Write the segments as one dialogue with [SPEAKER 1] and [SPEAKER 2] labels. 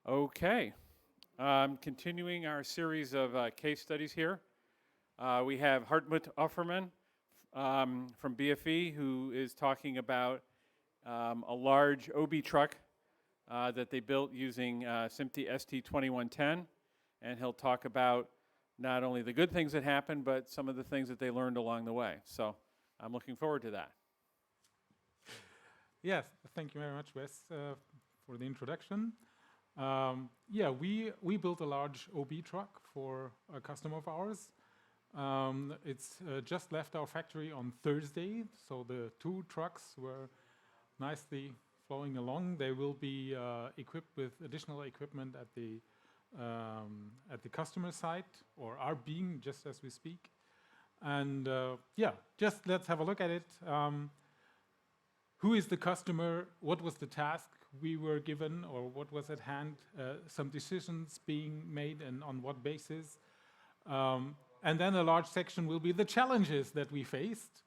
[SPEAKER 1] Okay. Continuing our series of case studies here. We have Harttmut Opfermann from BFE, who is talking about a large OB truck that they built using SMPTE ST2110. And he'll talk about not only the good things that happened, but some of the things that they learned along the way. So I'm looking forward to that.
[SPEAKER 2] Yes, thank you very much, Wes, for the introduction. We built a large OB truck for a customer of ours. It's just left our factory on Thursday, so the two trucks were nicely flowing along. They will be equipped with additional equipment at the customer site, or are being just as we speak. And just let's have a look at it. Who is the customer? What was the task we were given, or what was at hand? Some decisions being made, and on what basis? And then a large section will be the challenges that we faced,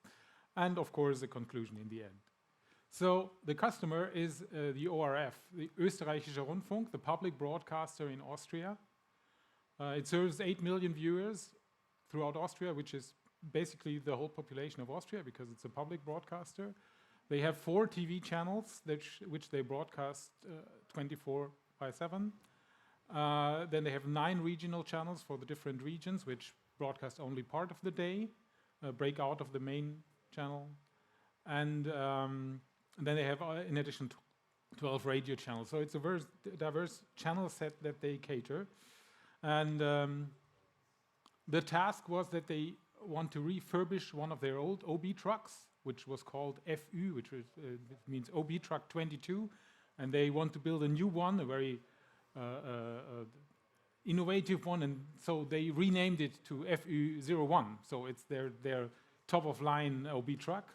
[SPEAKER 2] and of course the conclusion in the end. So the customer is the ORF, the Österreichischer Rundfunk, the public broadcaster in Austria. It serves 8 million viewers throughout Austria, which is basically the whole population of Austria, because it's a public broadcaster. They have 4 TV channels which they broadcast 24/7. Then they have 9 regional channels for the different regions, which broadcast only part of the day, break out of the main channel. And then they have, in addition, 12 radio channels. So it's a very diverse channel set that they cater. And the task was that they want to refurbish one of their old OB trucks, which was called FÜ, which means OB-Truck 22, and they want to build a new one, a very innovative one, and so they renamed it to FÜ01. So it's their top-of-line OB truck,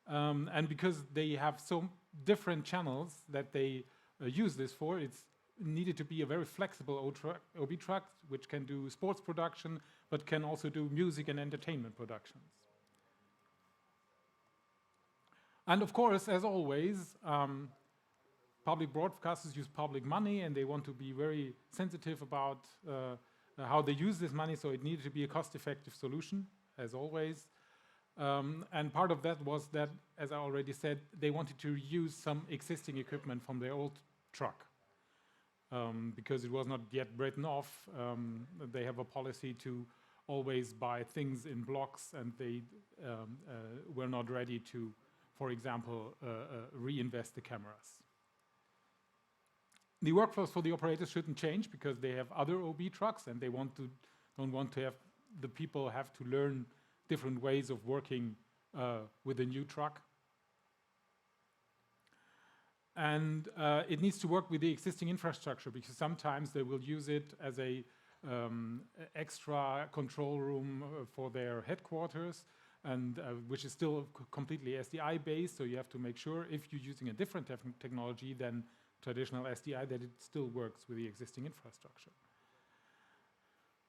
[SPEAKER 2] and because they have so different channels that they use this for, it's needed to be a very flexible OB truck, which can do sports production, but can also do music and entertainment productions. And of course, as always, public broadcasters use public money, and they want to be very sensitive about how they use this money, so it needed to be a cost-effective solution, as always. And part of that was that, as I already said, they wanted to use some existing equipment from their old truck. Because it was not yet written off, they have a policy to always buy things in blocks, and they were not ready to, for example, reinvest the cameras. The workflows for the operators shouldn't change because they have other OB trucks, and they don't want to have the people have to learn different ways of working with a new truck. And it needs to work with the existing infrastructure, because sometimes they will use it as a extra control room for their headquarters, and which is still completely SDI based, so you have to make sure if you're using a different technology than traditional SDI that it still works with the existing infrastructure.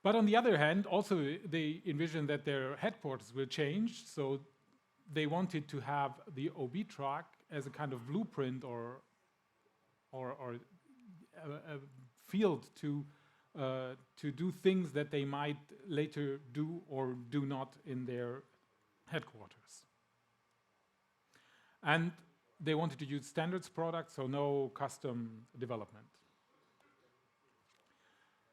[SPEAKER 2] But on the other hand, also they envision that their headquarters will change, so they wanted to have the OB truck as a kind of blueprint or a field to do things that they might later do or do not in their headquarters. And they wanted to use standards products, so no custom development.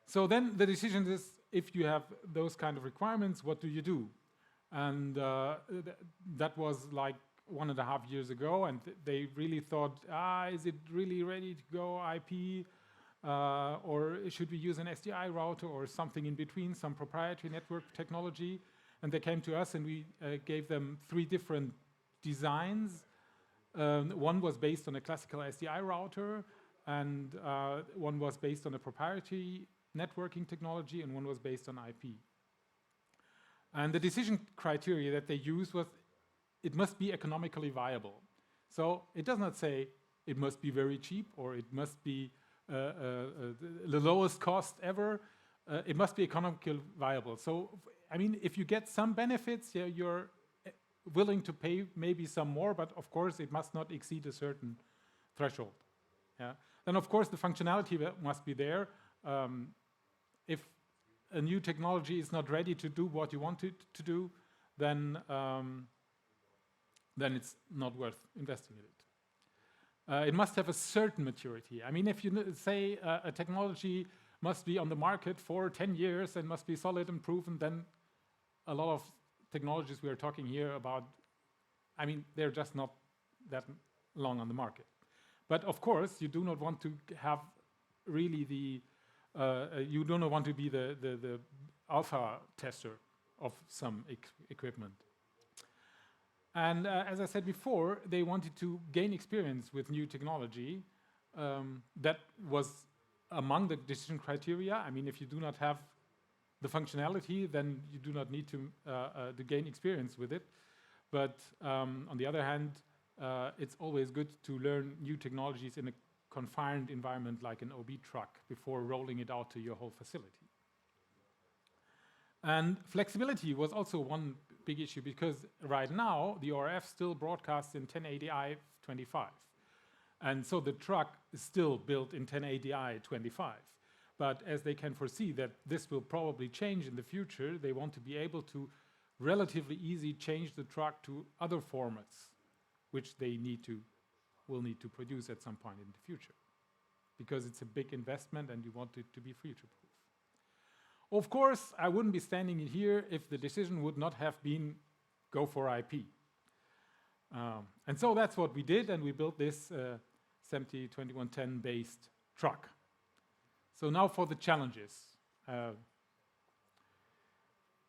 [SPEAKER 2] So then the decision is, if you have those kind of requirements, what do you do? And that was like 1.5 years ago, and they really thought, is it really ready to go IP? Or should we use an SDI router or something in between, some proprietary network technology? And they came to us, and we gave them 3 different designs. One was based on a classical SDI router, and one was based on a proprietary networking technology, and one was based on IP. And the decision criteria that they used was, it must be economically viable. So it does not say it must be very cheap, or it must be the lowest cost ever. It must be economically viable. So, I mean, if you get some benefits, yeah, you're willing to pay maybe some more, but of course it must not exceed a certain threshold. Yeah? Then, of course, the functionality must be there. If a new technology is not ready to do what you want it to do, then it's not worth investing in it. It must have a certain maturity. I mean, if you say a technology must be on the market for 10 years and must be solid and proven, then a lot of technologies we are talking here about, I mean, they're just not that long on the market. But of course, you do not want to have really you do not want to be the alpha tester of some equipment. And as I said before, they wanted to gain experience with new technology. That was among the decision criteria. I mean, if you do not have the functionality, then you do not need to gain experience with it. But on the other hand, it's always good to learn new technologies in a confined environment like an OB-Truck before rolling it out to your whole facility. And flexibility was also one big issue, because right now the ORF still broadcasts in 1080i 25. And so the truck is still built in 1080i 25. But as they can foresee that this will probably change in the future, they want to be able to relatively easy change the truck to other formats, which they will need to produce at some point in the future, because it's a big investment and you want it to be future-proof. Of course, I wouldn't be standing here if the decision would not have been go for IP. And so that's what we did, and we built this SMPTE 2110 based truck. So now for the challenges.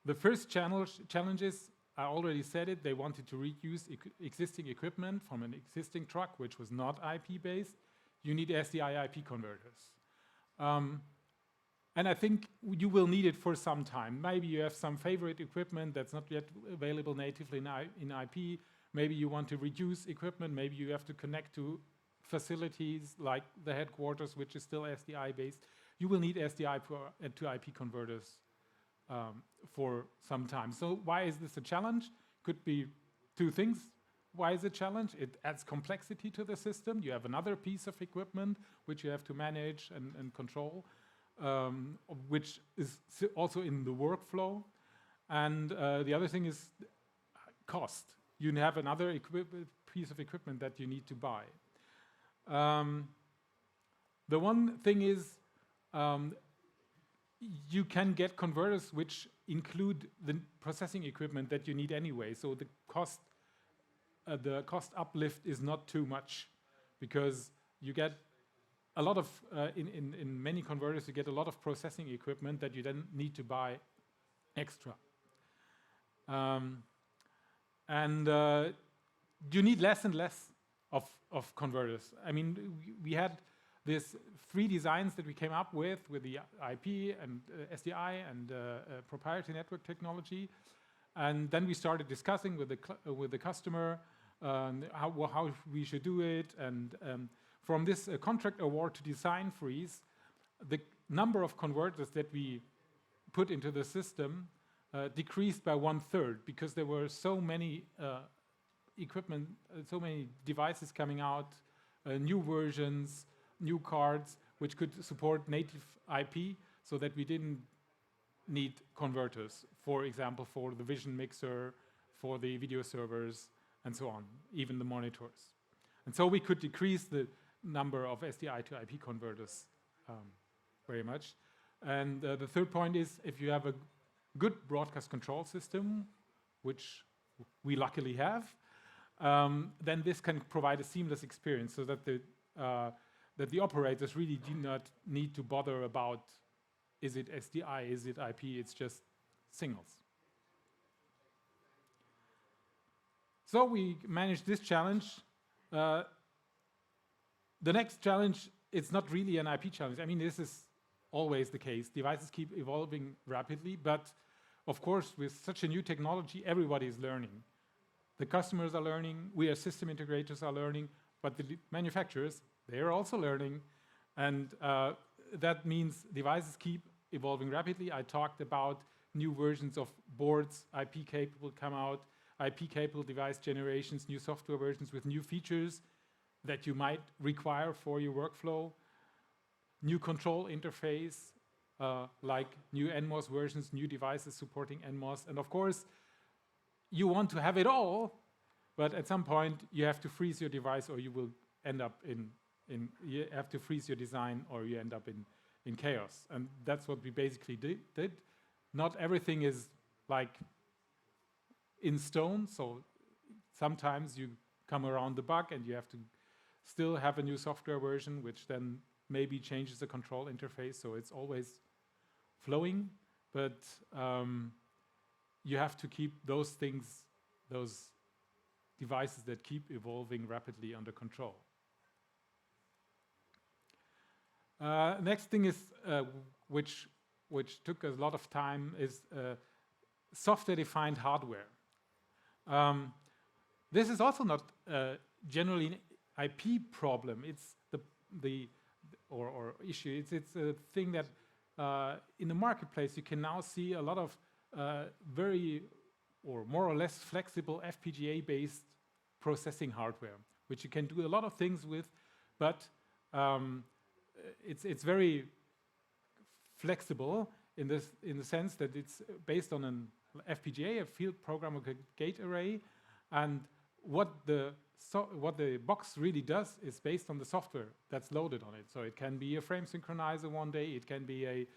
[SPEAKER 2] The first challenges, I already said it, they wanted to reuse existing equipment from an existing truck, which was not IP-based. You need SDI IP converters. And I think you will need it for some time. Maybe you have some favorite equipment that's not yet available natively in IP. Maybe you want to reduce equipment. Maybe you have to connect to facilities like the headquarters, which is still SDI-based. You will need SDI to IP converters for some time. So why is this a challenge? Could be two things. Why is it a challenge? It adds complexity to the system. You have another piece of equipment which you have to manage and control, which is also in the workflow. And the other thing is cost. You have another piece of equipment that you need to buy. The one thing is you can get converters which include the processing equipment that you need anyway. So the cost uplift is not too much, because you get a lot of, in many converters, you get a lot of processing equipment that you then need to buy extra. And you need less and less of converters. I mean, we had these 3 designs that we came up with the IP and SDI and proprietary network technology. And then we started discussing with the customer how we should do it. And from this contract award to design freeze, the number of converters that we put into the system decreased by 1/3, because there were so many equipment, so many devices coming out, new versions, new cards, which could support native IP, so that we didn't need converters, for example, for the vision mixer, for the video servers, and so on, even the monitors. And so we could decrease the number of SDI to IP converters very much. And the third point is, if you have a good broadcast control system, which we luckily have, then this can provide a seamless experience, so that the operators really do not need to bother about, is it SDI, is it IP, it's just signals. So we managed this challenge. The next challenge, it's not really an IP challenge. I mean, this is always the case. Devices keep evolving rapidly, but of course, with such a new technology, everybody is learning. The customers are learning, we as system integrators are learning, but the manufacturers, they're also learning. And that means devices keep evolving rapidly. I talked about new versions of boards, IP-capable come out, IP-capable device generations, new software versions with new features that you might require for your workflow. new control interface, like new NMOS versions, new devices supporting NMOS, and of course, you want to have it all, but at some point you have to freeze your device, or you will end up you have to freeze your design, or you end up in chaos. And that's what we basically did. Not everything is like in stone, so sometimes you come around the bug and you have to still have a new software version, which then maybe changes the control interface, so it's always flowing, but you have to keep those things, those devices that keep evolving rapidly under control. Next thing is, which took a lot of time, is software-defined hardware. This is also not generally an IP problem. It's the issue. It's a thing that in the marketplace you can now see a lot of very or more or less flexible FPGA-based processing hardware, which you can do a lot of things with, but it's very flexible in the sense that it's based on an FPGA, a field programmable gate array, and what the box really does is based on the software that's loaded on it. So it can be a frame synchronizer one day, it can be a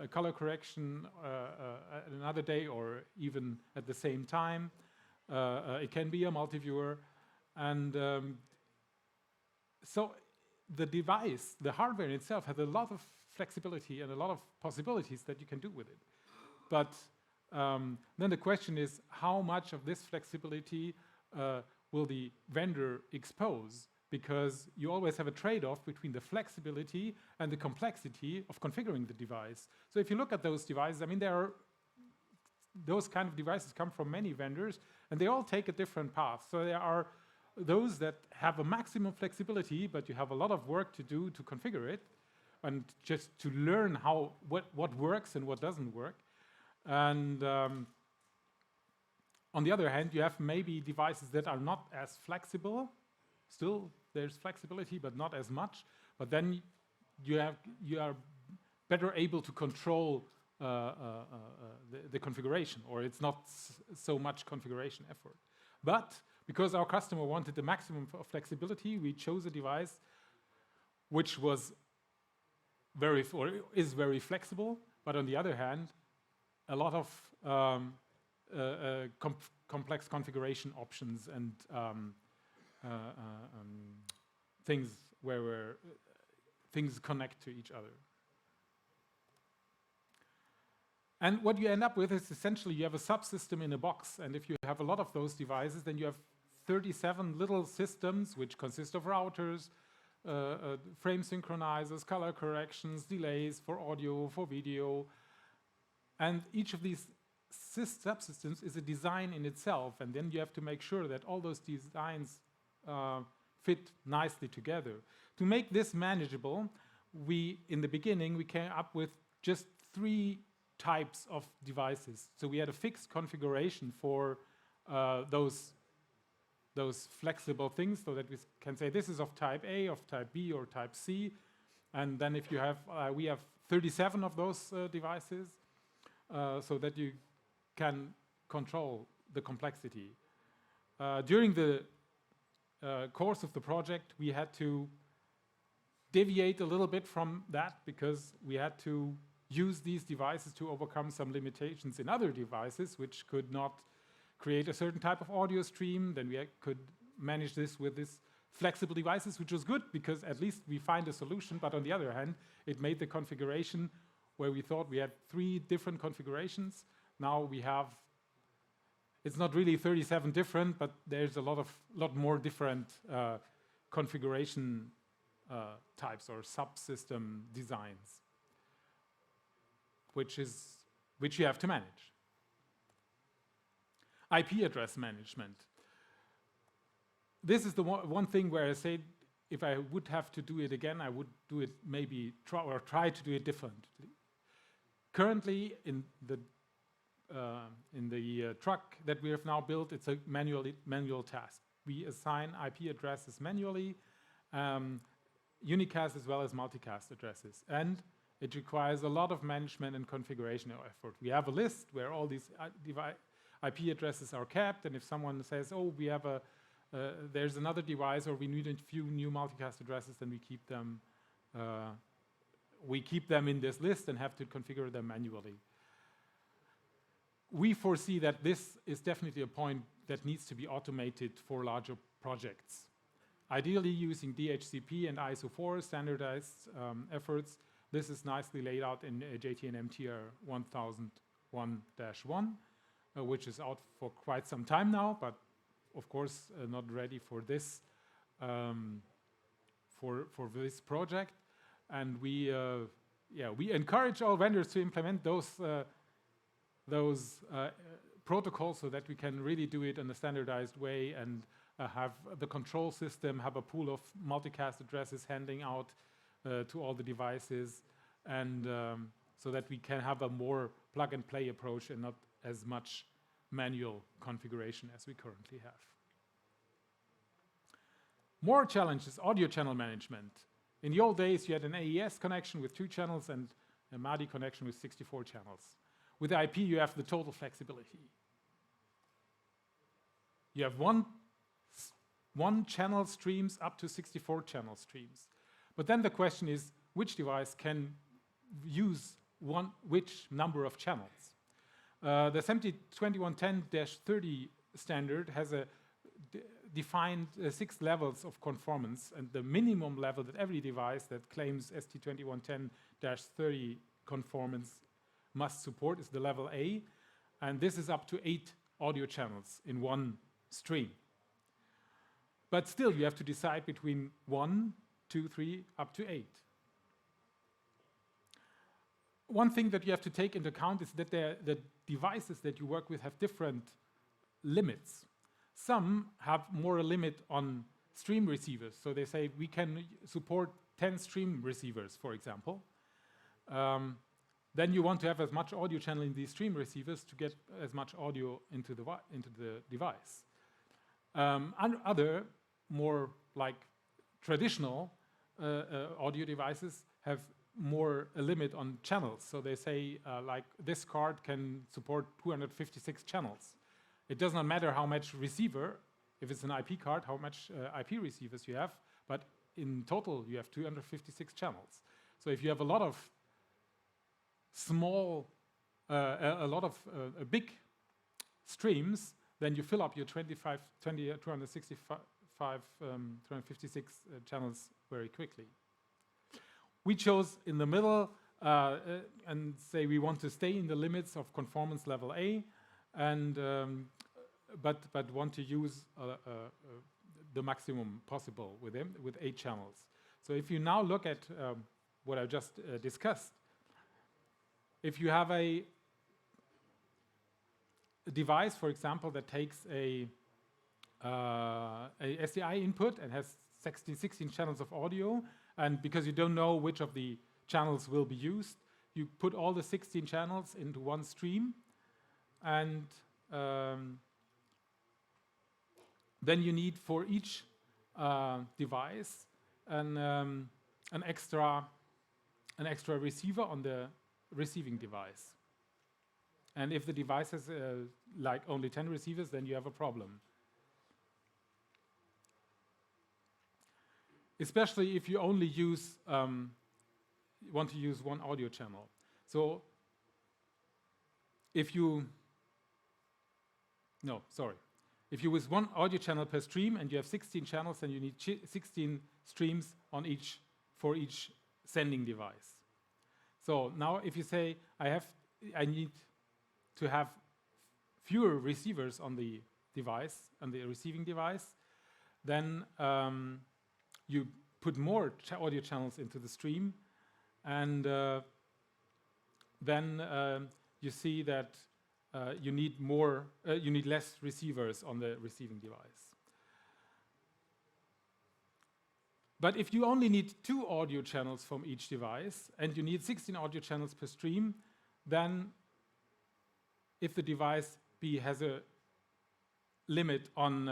[SPEAKER 2] color correction another day, or even at the same time. It can be a multi-viewer, and so the device, the hardware in itself, has a lot of flexibility and a lot of possibilities that you can do with it. But then the question is, how much of this flexibility will the vendor expose? Because you always have a trade-off between the flexibility and the complexity of configuring the device. So if you look at those devices, I mean, those kind of devices come from many vendors, and they all take a different path. So there are those that have a maximum flexibility, but you have a lot of work to do to configure it, and just to learn what works and what doesn't work. And on the other hand, you have maybe devices that are not as flexible. Still, there's flexibility, but not as much. But then you are better able to control the configuration, or it's not so much configuration effort. But because our customer wanted the maximum of flexibility, we chose a device which was is very flexible, but on the other hand, a lot of complex configuration options and things where things connect to each other. And what you end up with is essentially you have a subsystem in a box, and if you have a lot of those devices, then you have 37 little systems which consist of routers, frame synchronizers, color corrections, delays for audio, for video, and each of these subsystems is a design in itself, and then you have to make sure that all those designs fit nicely together. To make this manageable, in the beginning, we came up with just 3 types of devices. So we had a fixed configuration for those flexible things, so that we can say this is of type A, of type B, or type C. And then if you have, we have 37 of those devices, so that you can control the complexity. During the course of the project, we had to deviate a little bit from that, because we had to use these devices to overcome some limitations in other devices, which could not create a certain type of audio stream. Then we could manage this with these flexible devices, which was good, because at least we find a solution. But on the other hand, it made the configuration where we thought we had 3 different configurations. Now we have, it's not really 37 different, but there's a lot more different configuration types or subsystem designs, which you have to manage. IP address management. This is the one thing where I say, if I would have to do it again, I would do it maybe try to do it differently. Currently, in the truck that we have now built, it's a manual task. We assign IP addresses manually. unicast as well as multicast addresses. And it requires a lot of management and configuration effort. We have a list where all these IP addresses are kept, and if someone says, oh, we have there's another device, or we need a few new multicast addresses, then we keep them in this list and have to configure them manually. We foresee that this is definitely a point that needs to be automated for larger projects. Ideally using DHCP and ISO 4 standardized efforts. This is nicely laid out in JTN MTR 1001-1, which is out for quite some time now, but of course not ready for this for this project. And we encourage all vendors to implement those protocols so that we can really do it in a standardized way and have the control system, have a pool of multicast addresses handing out to all the devices, and so that we can have a more plug-and-play approach and not as much manual configuration as we currently have. More challenges, audio channel management. In the old days, you had an AES connection with 2 channels and a MADI connection with 64 channels. With IP, you have the total flexibility. You have one channel streams up to 64 channel streams. But then the question is, which device can use which number of channels? The SMPTE 2110-30 standard has defined 6 levels of conformance, and the minimum level that every device that claims ST 2110-30 conformance must support is the level A, and this is up to 8 audio channels in one stream. But still, you have to decide between 1, 2, 3, up to 8. One thing that you have to take into account is that the devices that you work with have different limits. Some have more a limit on stream receivers, so they say we can support 10 stream receivers, for example. Then you want to have as much audio channel in these stream receivers to get as much audio into the device. And other more like traditional audio devices have more a limit on channels. So they say like this card can support 256 channels. It does not matter how much receiver, if it's an IP card, how much IP receivers you have, but in total you have 256 channels. So if you have a lot of big streams, then you fill up your 256 channels very quickly. We chose in the middle and say we want to stay in the limits of conformance level A, and but want to use the maximum possible with 8 channels. So if you now look at what I just discussed, if you have a device, for example, that takes a SDI input and has 16 channels of audio, and because you don't know which of the channels will be used, you put all the 16 channels into one stream, and then you need for each device an extra receiver on the receiving device. And if the device has like only 10 receivers, then you have a problem. Especially if you only use want to use one audio channel. So if you use one audio channel per stream and you have 16 channels, then you need 16 streams on for each sending device. So now if you say I need to have fewer receivers on the device, on the receiving device, then you put more audio channels into the stream, and then you see that you need less receivers on the receiving device. But if you only need 2 audio channels from each device, and you need 16 audio channels per stream, then if the device B has a limit on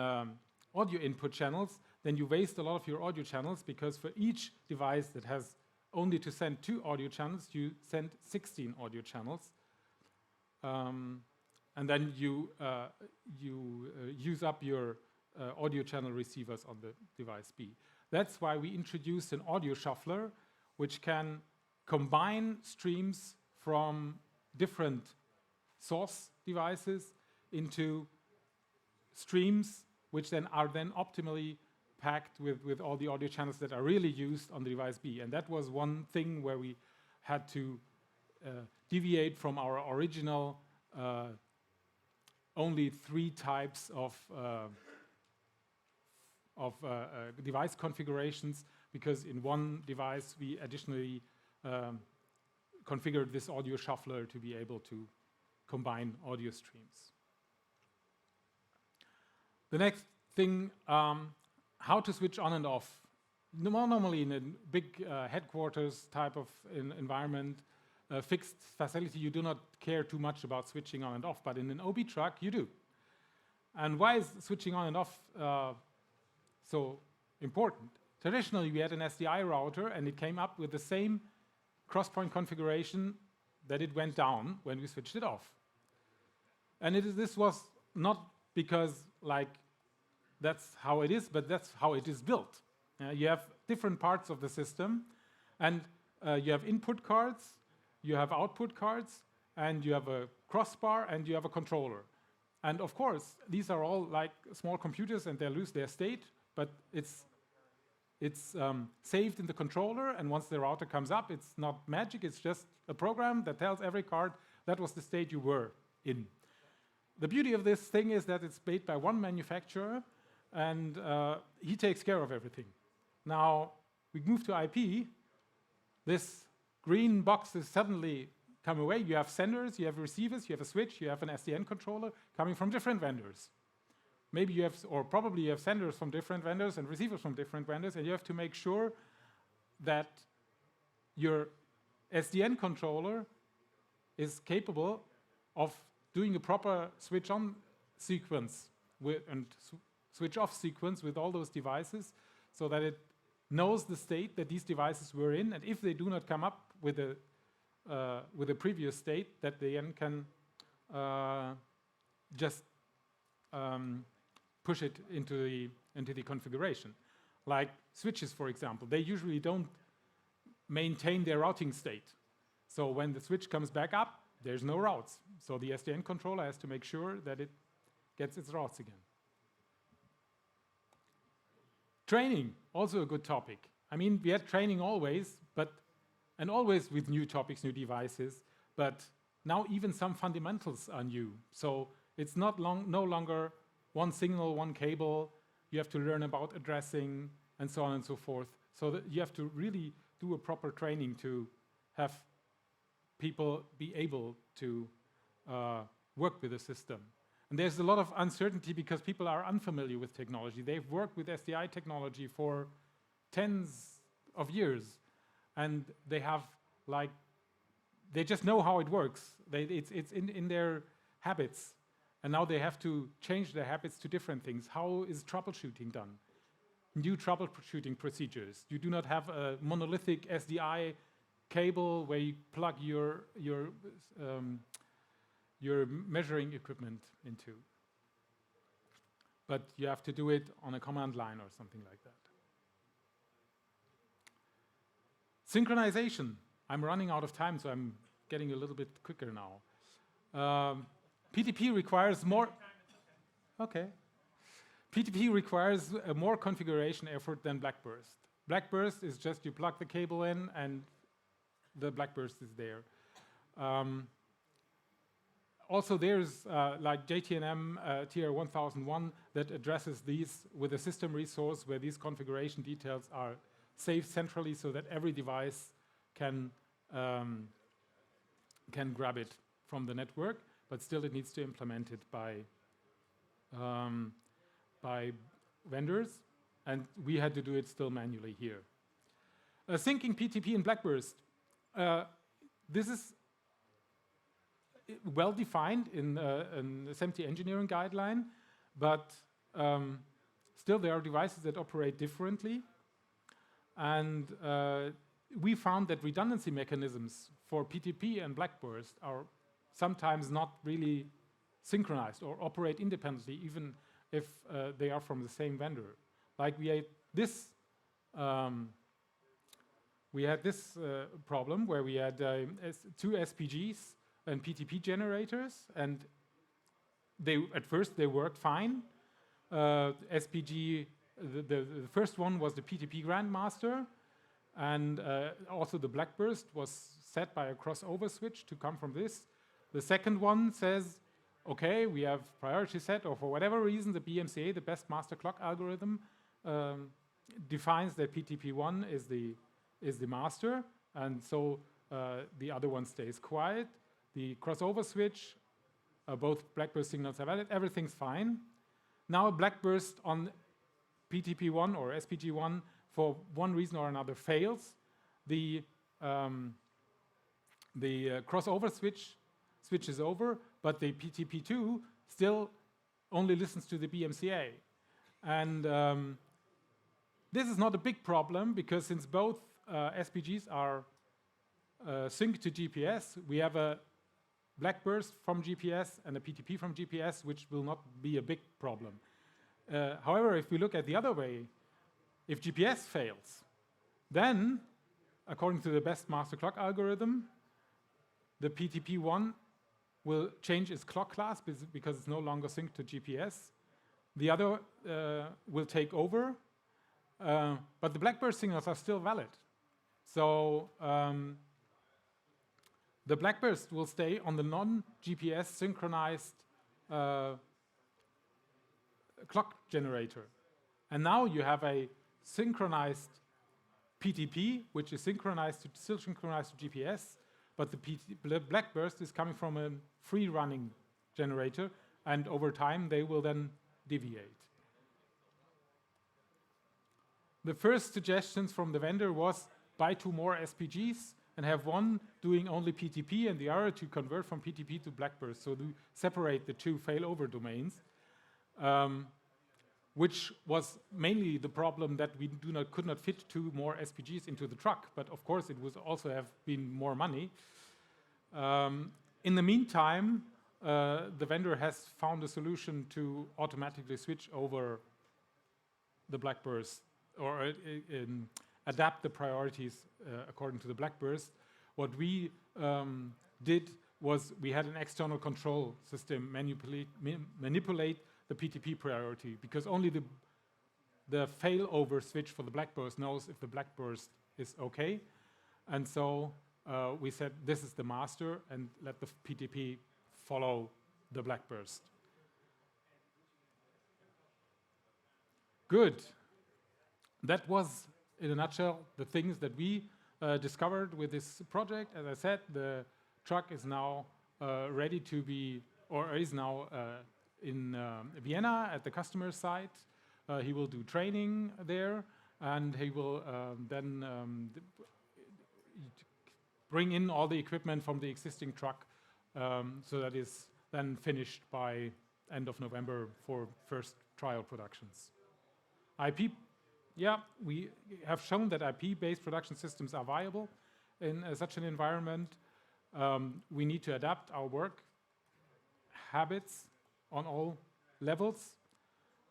[SPEAKER 2] audio input channels, then you waste a lot of your audio channels, because for each device that has only to send 2 audio channels, you send 16 audio channels. And then you use up your audio channel receivers on the device B. That's why we introduced an audio shuffler, which can combine streams from different source devices into streams, which then are optimally packed with all the audio channels that are really used on the device B. And that was one thing where we had to deviate from our original only 3 types of device configurations, because in one device we additionally configured this audio shuffler to be able to combine audio streams. The next thing, how to switch on and off. Normally in a big headquarters type of environment, fixed facility, you do not care too much about switching on and off, but in an OB-Truck you do. And why is switching on and off so important? Traditionally we had an SDI router and it came up with the same cross-point configuration that it went down when we switched it off. And this was not because like that's how it is, but that's how it is built. You have different parts of the system, and you have input cards, you have output cards, and you have a crossbar, and you have a controller. And of course, these are all like small computers, and they lose their state, but it's saved in the controller, and once the router comes up, it's not magic, it's just a program that tells every card that was the state you were in. The beauty of this thing is that it's made by one manufacturer, and he takes care of everything. Now, we move to IP, this green box is suddenly come away. You have senders, you have receivers, you have a switch, you have an SDN controller coming from different vendors. Maybe you have, or probably you have senders from different vendors and receivers from different vendors, and you have to make sure that your SDN controller is capable of doing a proper switch on sequence and switch off sequence with all those devices, so that it knows the state that these devices were in, and if they do not come up with a previous state, that they then can just push it into the configuration. Like switches, for example, they usually don't maintain their routing state. So when the switch comes back up, there's no routes. So the SDN controller has to make sure that it gets its routes again. Training, also a good topic. I mean, we had training always, and always with new topics, new devices, but now even some fundamentals are new. So it's no longer one signal, one cable. You have to learn about addressing and so on and so forth. So that you have to really do a proper training to have people be able to work with the system. And there's a lot of uncertainty because people are unfamiliar with technology. They've worked with SDI technology for tens of years, and they have they just know how it works. It's in their habits, and now they have to change their habits to different things. How is troubleshooting done? New troubleshooting procedures. You do not have a monolithic SDI cable where you plug your measuring equipment into. But you have to do it on a command line or something like that. Synchronization. I'm running out of time, so I'm getting a little bit quicker now. PTP requires more. Okay. PTP requires a more configuration effort than Blackburst. Blackburst is just you plug the cable in and the Blackburst is there. Also, there's like JTNM TR1001 that addresses these with a system resource where these configuration details are saved centrally so that every device can grab it from the network, but still it needs to implement it by vendors, and we had to do it still manually here. Syncing PTP in Blackburst. This is well defined in an SMPTE engineering guideline, but Still, there are devices that operate differently. And we found that redundancy mechanisms for PTP and blackburst are sometimes not really synchronized or operate independently, even if they are from the same vendor. Like we had this problem where we had two SPGs and PTP generators, and at first they worked fine. SPG, the first one was the PTP Grandmaster, and also the blackburst was set by a crossover switch to come from this. The second one says, okay, we have priority set, or for whatever reason, the BMCA, the best master clock algorithm, defines that PTP1 is the master, and so the other one stays quiet. The crossover switch, both blackburst signals are valid, everything's fine. Now a blackburst on PTP1 or SPG1 for one reason or another fails. The crossover switch switches over, but the PTP2 still only listens to the BMCA. And this is not a big problem, because since both SPGs are synced to GPS, we have a blackburst from GPS and a PTP from GPS, which will not be a big problem. However, if we look at the other way, if GPS fails, then, according to the best master clock algorithm, the PTP1 will change its clock class because it's no longer synced to GPS. The other will take over, but the blackburst signals are still valid. So the blackburst will stay on the non-GPS synchronized clock generator. And now you have a synchronized PTP, which is still synchronized to GPS, but the blackburst is coming from a free-running generator, and over time they will then deviate. The first suggestions from the vendor was buy 2 more SPGs and have one doing only PTP and the other to convert from PTP to blackburst, so to separate the 2 failover domains, which was mainly the problem that we could not fit 2 more SPGs into the truck, but of course it would also have been more money. In the meantime, the vendor has found a solution to automatically switch over the blackburst, or adapt the priorities according to the blackburst. What we did was we had an external control system manipulate the PTP priority, because only the failover switch for the blackburst knows if the blackburst is okay. And so we said this is the master, and let the PTP follow the blackburst. Good. That was, in a nutshell, the things that we discovered with this project. As I said, the truck is now ready to be, or is now in Vienna at the customer site. He will do training there, and he will then bring in all the equipment from the existing truck, so that is then finished by end of November for first trial productions. IP, yeah, we have shown that IP-based production systems are viable in such an environment. We need to adapt our work habits on all levels,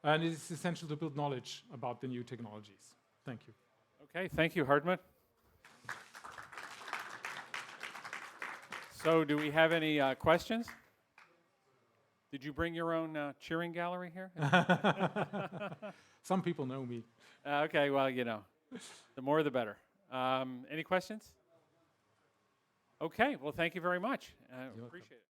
[SPEAKER 2] and it is essential to build knowledge about the new technologies. Thank you.
[SPEAKER 1] Okay, thank you, Harttmut. So do we have any questions? Did you bring your own cheering gallery here?
[SPEAKER 2] Some people know me.
[SPEAKER 1] Okay, well, you know, the more the better. Any questions? Okay, well, thank you very much. Appreciate it.